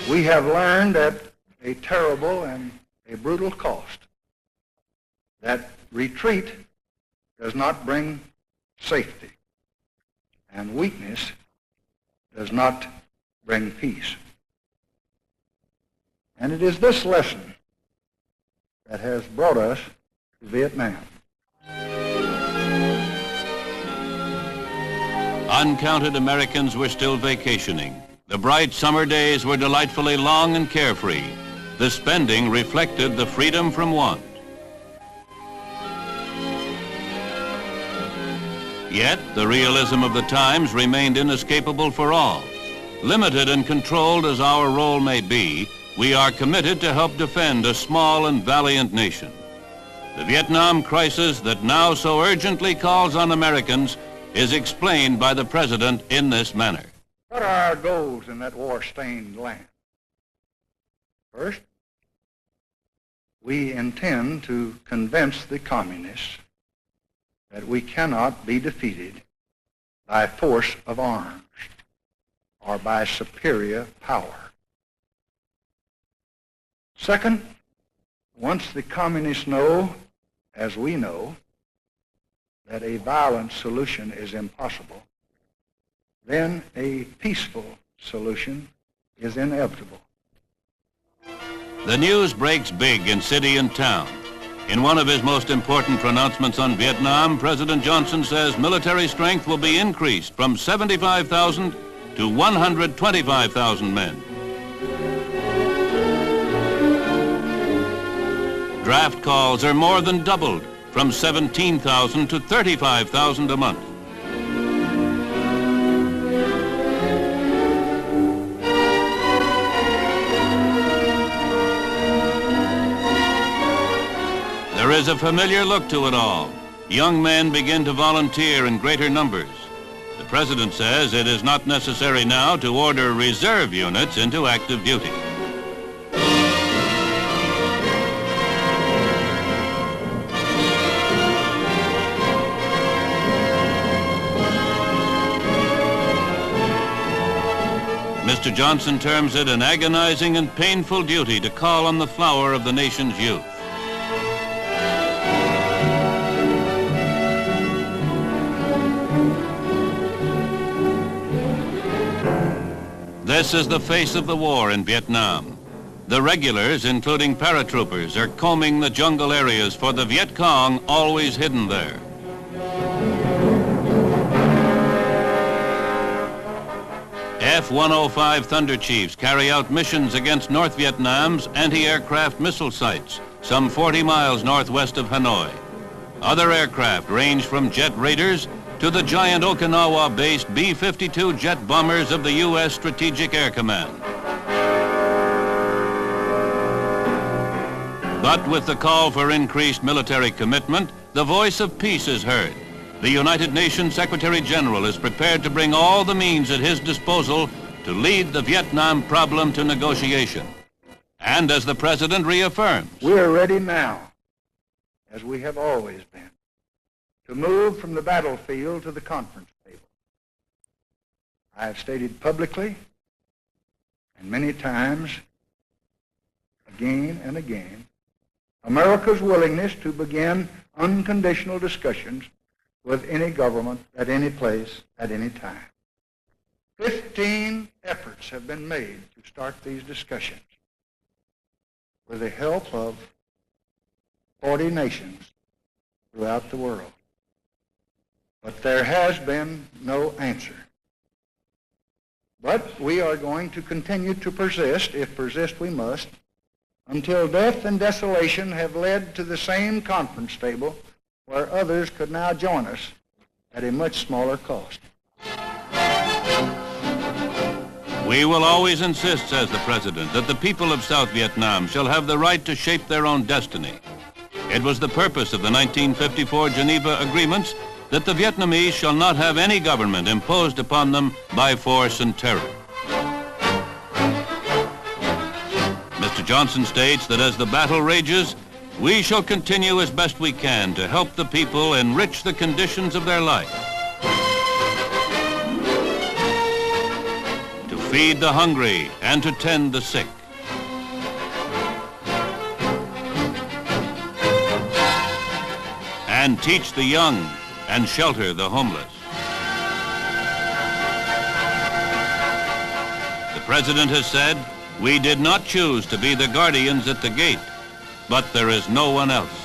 We have learned at a terrible and a brutal cost that retreat does not bring safety, and weakness does not bring peace. And it is this lesson that has brought us to Vietnam. Uncounted Americans were still vacationing. The bright summer days were delightfully long and carefree. The spending reflected the freedom from want. Yet, the realism of the times remained inescapable for all. Limited and controlled as our role may be, we are committed to help defend a small and valiant nation. The Vietnam crisis that now so urgently calls on Americans is explained by the President in this manner. What are our goals in that war-stained land? First, we intend to convince the communists that we cannot be defeated by force of arms or by superior power. Second, once the communists know, as we know, that a violent solution is impossible, then a peaceful solution is inevitable. The news breaks big in city and town. In one of his most important pronouncements on Vietnam, President Johnson says military strength will be increased from 75,000 to 125,000 men. Draft calls are more than doubled, from 17,000 to 35,000 a month. There is a familiar look to it all. Young men begin to volunteer in greater numbers. The President says it is not necessary now to order reserve units into active duty. Mr. Johnson terms it an agonizing and painful duty to call on the flower of the nation's youth. This is the face of the war in Vietnam. The regulars, including paratroopers, are combing the jungle areas for the Viet Cong always hidden there. F-105 Thunder Chiefs carry out missions against North Vietnam's anti-aircraft missile sites, some 40 miles northwest of Hanoi. Other aircraft range from jet raiders to the giant Okinawa-based B-52 jet bombers of the U.S. Strategic Air Command. But with the call for increased military commitment, the voice of peace is heard. The United Nations Secretary General is prepared to bring all the means at his disposal to lead the Vietnam problem to negotiation. And as the President reaffirms, we are ready now, as we have always been, to move from the battlefield to the conference table. I have stated publicly and many times, again and again, America's willingness to begin unconditional discussions with any government at any place at any time. 15 efforts have been made to start these discussions with the help of 40 nations throughout the world. But there has been no answer. But we are going to continue to persist, if persist we must, until death and desolation have led to the same conference table where others could now join us at a much smaller cost. We will always insist, says the President, that the people of South Vietnam shall have the right to shape their own destiny. It was the purpose of the 1954 Geneva Agreements that the Vietnamese shall not have any government imposed upon them by force and terror. Mr. Johnson states that as the battle rages, We shall continue as best we can to help the people enrich the conditions of their life, to feed the hungry and to tend the sick, and teach the young and shelter the homeless. The President has said, we did not choose to be the guardians at the gate, but there is no one else.